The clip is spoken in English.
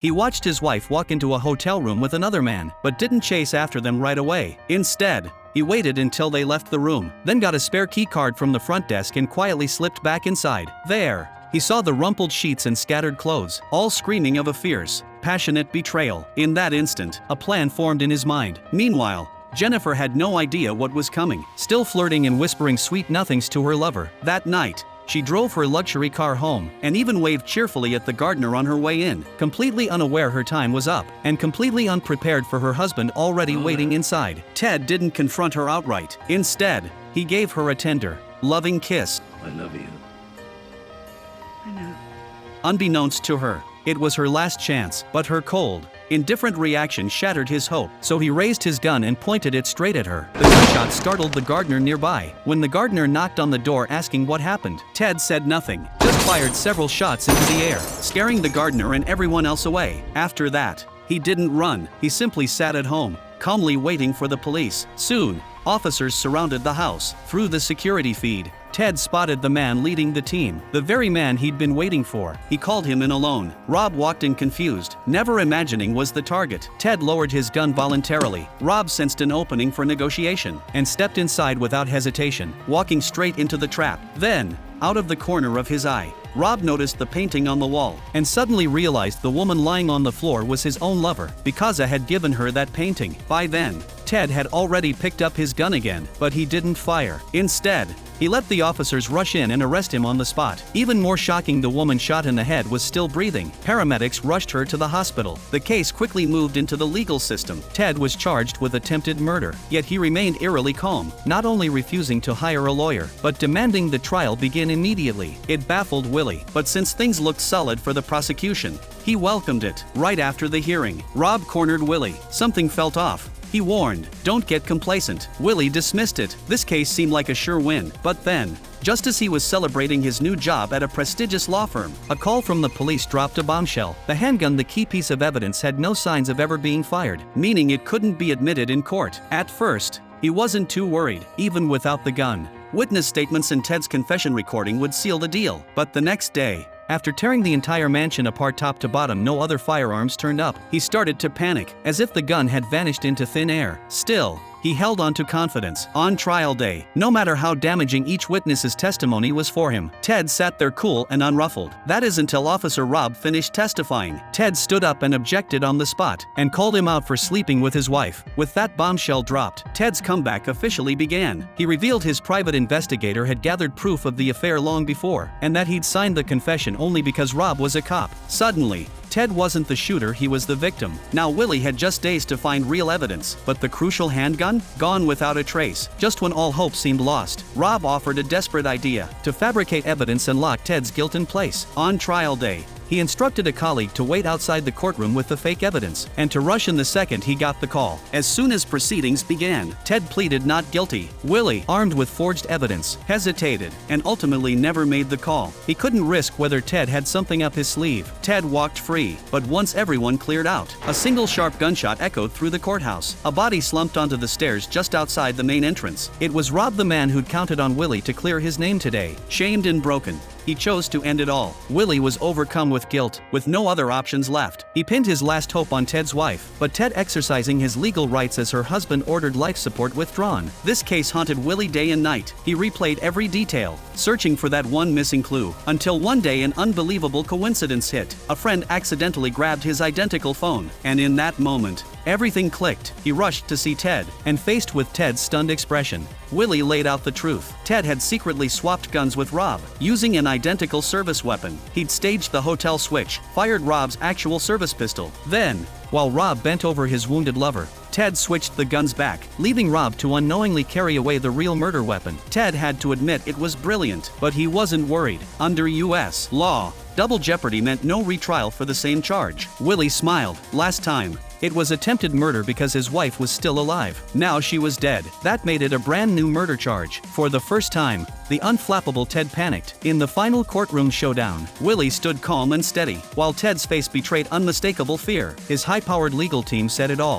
He watched his wife walk into a hotel room with another man, but didn't chase after them right away. Instead, he waited until they left the room, then got a spare key card from the front desk and quietly slipped back inside. There, he saw the rumpled sheets and scattered clothes, all screaming of a fierce, passionate betrayal. In that instant, a plan formed in his mind. Meanwhile, Jennifer had no idea what was coming, still flirting and whispering sweet nothings to her lover. That night, she drove her luxury car home, and even waved cheerfully at the gardener on her way in, completely unaware her time was up, and completely unprepared for her husband already waiting inside. Ted didn't confront her outright. Instead, he gave her a tender, loving kiss. I love you. I know. Unbeknownst to her, it was her last chance, but her cold, indifferent reaction shattered his hope, so he raised his gun and pointed it straight at her. The gunshot startled the gardener nearby. When the gardener knocked on the door asking what happened, Ted said nothing, just fired several shots into the air, scaring the gardener and everyone else away. After that, he didn't run, he simply sat at home, calmly waiting for the police. Soon, officers surrounded the house. Through the security feed, Ted spotted the man leading the team, the very man he'd been waiting for. He called him in alone. Rob walked in confused, never imagining was the target. Ted lowered his gun voluntarily. Rob sensed an opening for negotiation, and stepped inside without hesitation, walking straight into the trap. Then, out of the corner of his eye, Rob noticed the painting on the wall, and suddenly realized the woman lying on the floor was his own lover. Picasa had given her that painting. By then, Ted had already picked up his gun again, but he didn't fire. Instead, he let the officers rush in and arrest him on the spot. Even more shocking, the woman shot in the head was still breathing. Paramedics rushed her to the hospital. The case quickly moved into the legal system. Ted was charged with attempted murder, yet he remained eerily calm, not only refusing to hire a lawyer, but demanding the trial begin immediately. It baffled Willie, but since things looked solid for the prosecution, he welcomed it. Right after the hearing, Rob cornered Willie. Something felt off. He warned, "Don't get complacent." Willie dismissed it. This case seemed like a sure win. But then, just as he was celebrating his new job at a prestigious law firm, a call from the police dropped a bombshell. The handgun, the key piece of evidence, had no signs of ever being fired, meaning it couldn't be admitted in court. At first, he wasn't too worried, even without the gun. Witness statements and Ted's confession recording would seal the deal. But the next day, after tearing the entire mansion apart top to bottom, no other firearms turned up. He started to panic, as if the gun had vanished into thin air. Still, he held on to confidence. On trial day, no matter how damaging each witness's testimony was for him, Ted sat there cool and unruffled. That is until Officer Rob finished testifying. Ted stood up and objected on the spot, and called him out for sleeping with his wife. With that bombshell dropped, Ted's comeback officially began. He revealed his private investigator had gathered proof of the affair long before, and that he'd signed the confession only because Rob was a cop. Suddenly, Ted wasn't the shooter, he was the victim. Now Willie had just days to find real evidence, but the crucial handgun? Gone without a trace. Just when all hope seemed lost, Rob offered a desperate idea: to fabricate evidence and lock Ted's guilt in place. On trial day, he instructed a colleague to wait outside the courtroom with the fake evidence, and to rush in the second he got the call. As soon as proceedings began, Ted pleaded not guilty. Willie, armed with forged evidence, hesitated, and ultimately never made the call. He couldn't risk whether Ted had something up his sleeve. Ted walked free, but once everyone cleared out, a single sharp gunshot echoed through the courthouse. A body slumped onto the stairs just outside the main entrance. It was Rob, the man who'd counted on Willie to clear his name today. Shamed and broken, he chose to end it all. Willie was overcome with guilt, with no other options left. He pinned his last hope on Ted's wife, but Ted, exercising his legal rights as her husband, ordered life support withdrawn. This case haunted Willie day and night. He replayed every detail, searching for that one missing clue, until one day an unbelievable coincidence hit. A friend accidentally grabbed his identical phone, and in that moment, everything clicked. He rushed to see Ted, and faced with Ted's stunned expression, Willie laid out the truth. Ted had secretly swapped guns with Rob, using an identical service weapon. He'd staged the hotel switch, fired Rob's actual service pistol. Then, while Rob bent over his wounded lover, Ted switched the guns back, leaving Rob to unknowingly carry away the real murder weapon. Ted had to admit it was brilliant, but he wasn't worried. Under U.S. law, double jeopardy meant no retrial for the same charge. Willie smiled. Last time, it was attempted murder because his wife was still alive. Now she was dead. That made it a brand new murder charge. For the first time, the unflappable Ted panicked. In the final courtroom showdown, Willie stood calm and steady, while Ted's face betrayed unmistakable fear. His high-powered legal team said it all.